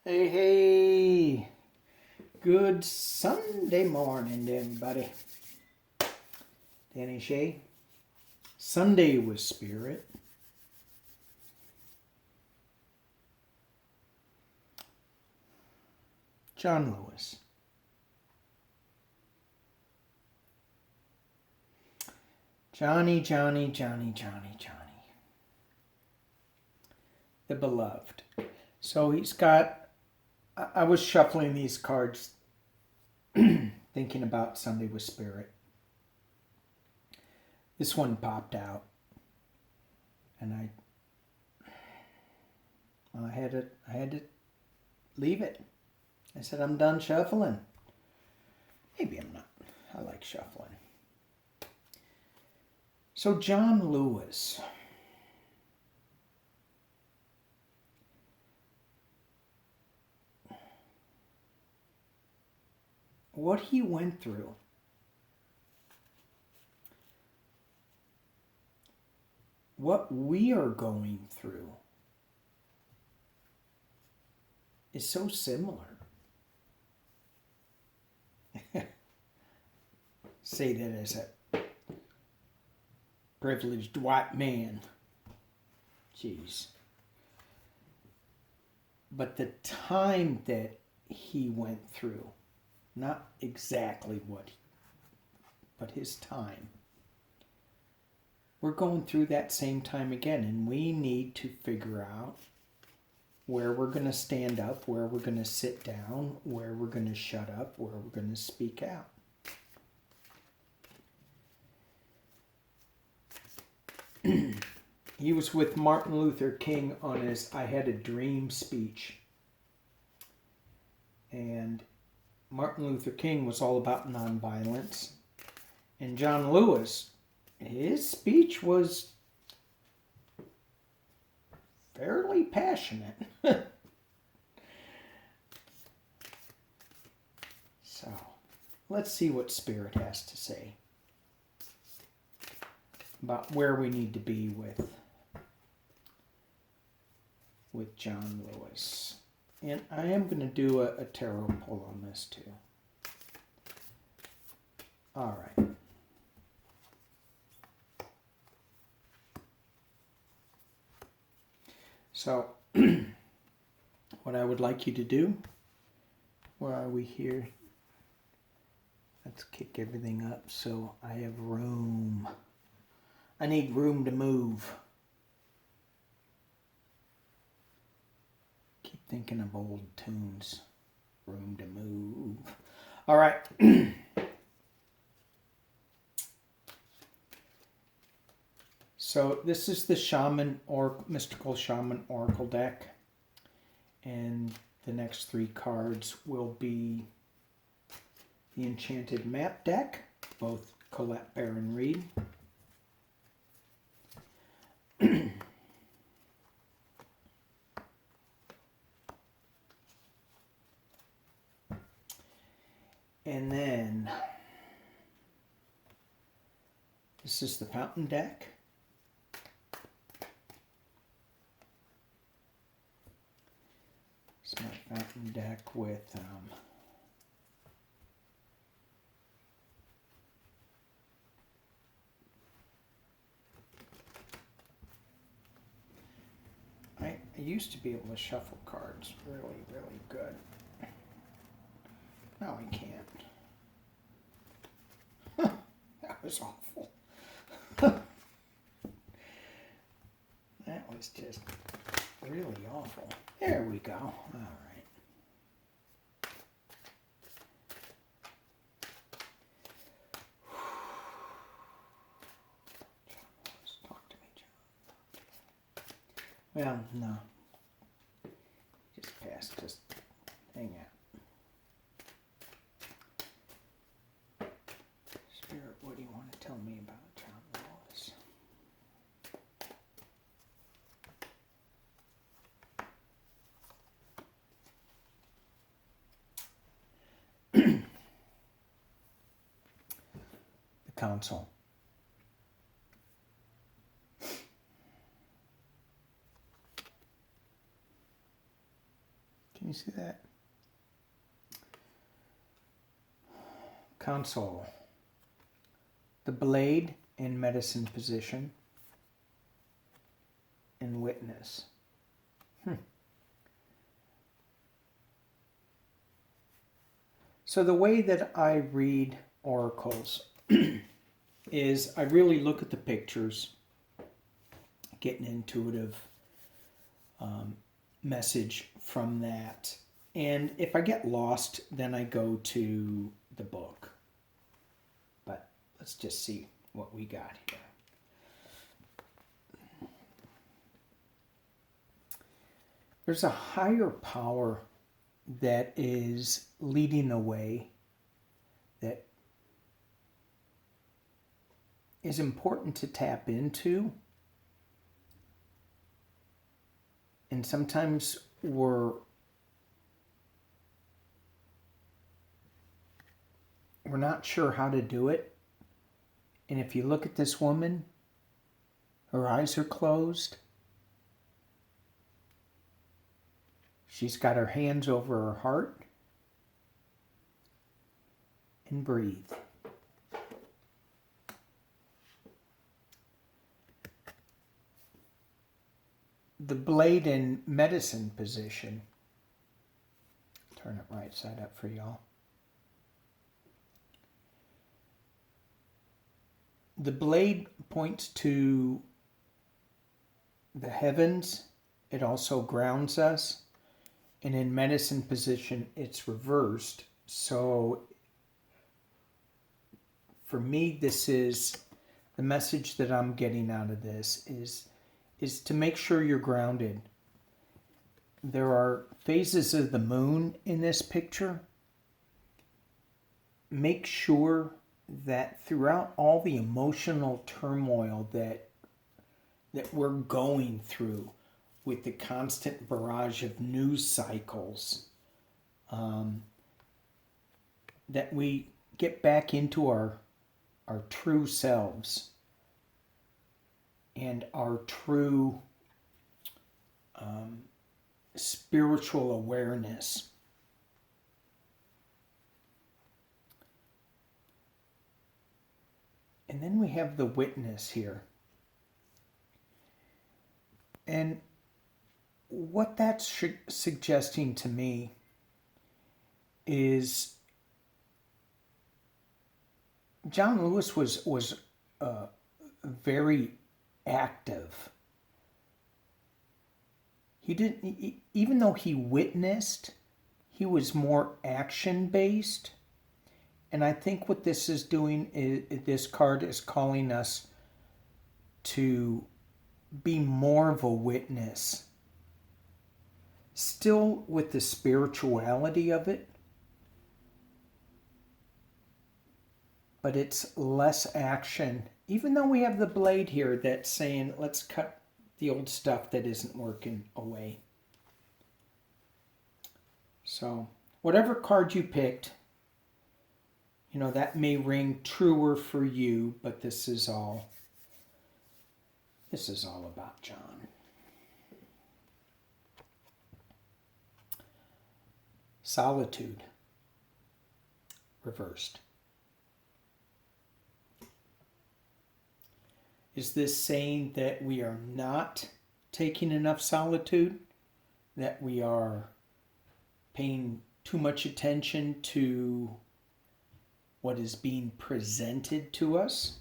Hey, hey, good Sunday morning, everybody. Danny Shea, Sunday with Spirit. John Lewis. Johnny, Johnny, Johnny, Johnny, Johnny. The beloved. So he's got, I was shuffling these cards thinking about Sunday with Spirit. This one popped out, and I had to leave it. I said, I'm done shuffling. Maybe I'm not. I like shuffling. So John Lewis. What he went through. What we are going through is so similar. Say that as a privileged white man. Jeez. But the time that he went through, not exactly but his time. We're going through that same time again, and we need to figure out where we're going to stand up, where we're going to sit down, where we're going to shut up, where we're going to speak out. He was with Martin Luther King on his I Had a Dream speech. And Martin Luther King was all about nonviolence. And John Lewis, his speech was fairly passionate. So, let's see what Spirit has to say about where we need to be with John Lewis. And I am going to do a tarot pull on this too. All right. So, what I would like you to do, where are we here? Let's kick everything up so I have room. I need room to move. Keep thinking of old tunes. Room to move. All right. So this is the Shaman or Mystical Shaman Oracle deck. And the next three cards will be the Enchanted Map deck, both Colette Baron Reed. And then this is the Fountain deck. It's my Fountain deck with I used to be able to shuffle cards really, really good. Now I can't. That was awful. That was just really awful. There we go. All right. Talk to me, John. Well, no. Just pass. Just hang out. Spirit, what do you want to tell me about John Lewis? The Council. Can You see that? Console. The blade in medicine position. And witness. So the way that I read oracles is I really look at the pictures, get an intuitive message from that. And if I get lost, then I go to the book. But let's just see what we got here. There's a higher power that is leading the way, that is important to tap into. And sometimes we're not sure how to do it. And if you look at this woman, her eyes are closed. She's got her hands over her heart. And breathe. The blade in medicine position. Turn it right side up for y'all. The blade points to the heavens. It also grounds us. And in medicine position, it's reversed. So for me, this is the message that I'm getting out of this is to make sure you're grounded. There are phases of the moon in this picture. Make sure that throughout all the emotional turmoil that we're going through, with the constant barrage of news cycles, that we get back into our true selves and our true spiritual awareness. And then we have the witness here. And what that's suggesting to me is John Lewis was very active. He didn't, even though he witnessed, he was more action-based. And I think what this is doing is this card is calling us to be more of a witness. Still with the spirituality of it, but it's less action. Even though we have the blade here that's saying, let's cut the old stuff that isn't working away. So whatever card you picked, you know, that may ring truer for you, but this is all about John. Solitude, reversed. Is this saying that we are not taking enough solitude? That we are paying too much attention to what is being presented to us?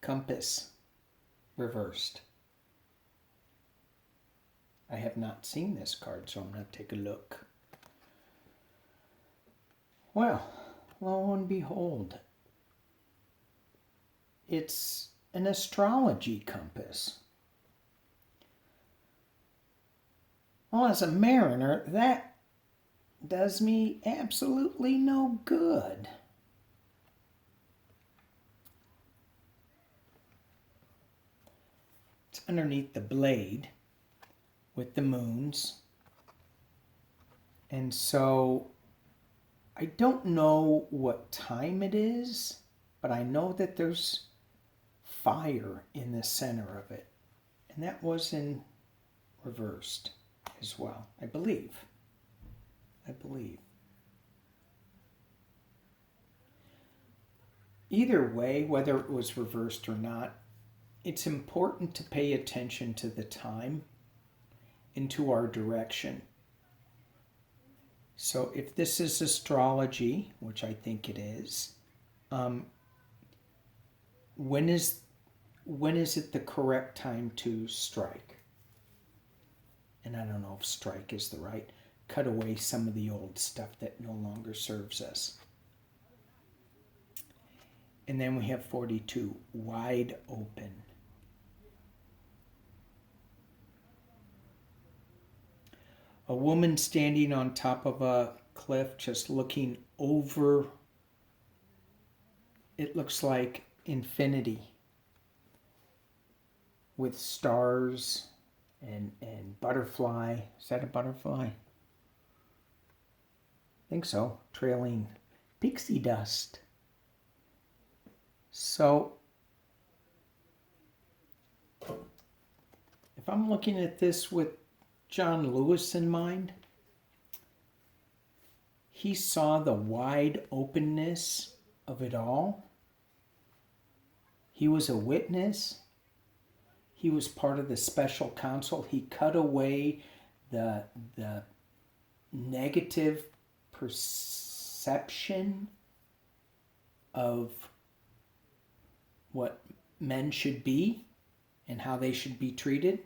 Compass, reversed. I have not seen this card, so I'm going to take a look. Well, lo and behold, it's an astrology compass. Well, as a mariner, that does me absolutely no good. It's underneath the blade with the moons. And so I don't know what time it is, but I know that there's fire in the center of it. And that was in reversed as well, I believe. Either way, whether it was reversed or not, it's important to pay attention to the time and to our direction. So if this is astrology, which I think it is, when is it the correct time to strike? And I don't know if strike is the right, cut away some of the old stuff that no longer serves us. And then we have 42, wide open. A woman standing on top of a cliff, just looking over, it looks like infinity, with stars and butterfly. Is that a butterfly? I think so. Trailing pixie dust. So, if I'm looking at this with John Lewis in mind, he saw the wide openness of it all. He was a witness. He was part of the special counsel. He cut away the negative perception of what men should be and how they should be treated.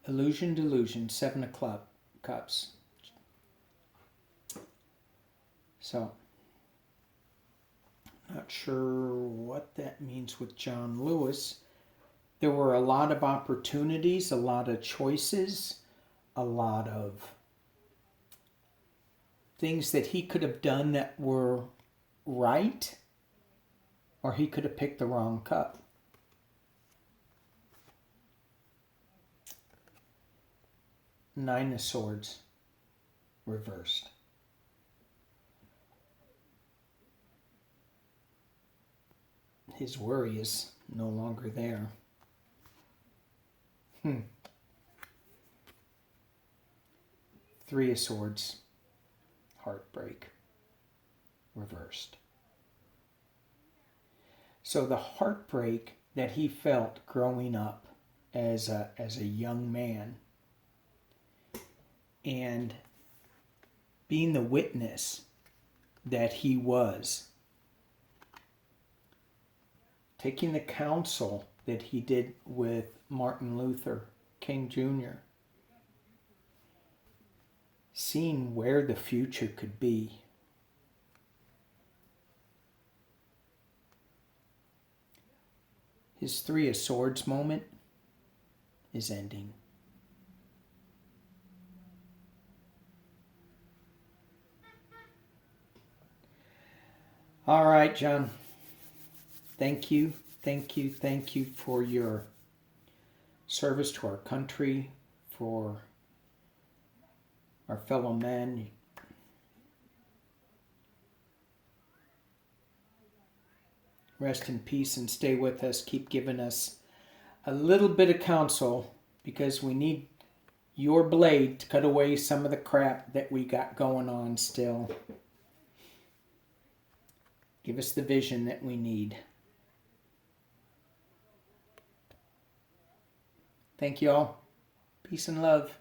Illusion, delusion, 7 of cups. So, not sure what that means with John Lewis. There were a lot of opportunities, a lot of choices, a lot of things that he could have done that were right, or he could have picked the wrong cup. Nine of Swords, reversed. His worry is no longer there. Three of Swords, heartbreak, reversed. So the heartbreak that he felt growing up as a young man, and being the witness that he was, taking the counsel that he did with Martin Luther King Jr., seeing where the future could be. His Three of Swords moment is ending. All right, John. Thank you for your service to our country, for our fellow men. Rest in peace and stay with us. Keep giving us a little bit of counsel, because we need your blade to cut away some of the crap that we got going on still. Give us the vision that we need. Thank you all. Peace and love.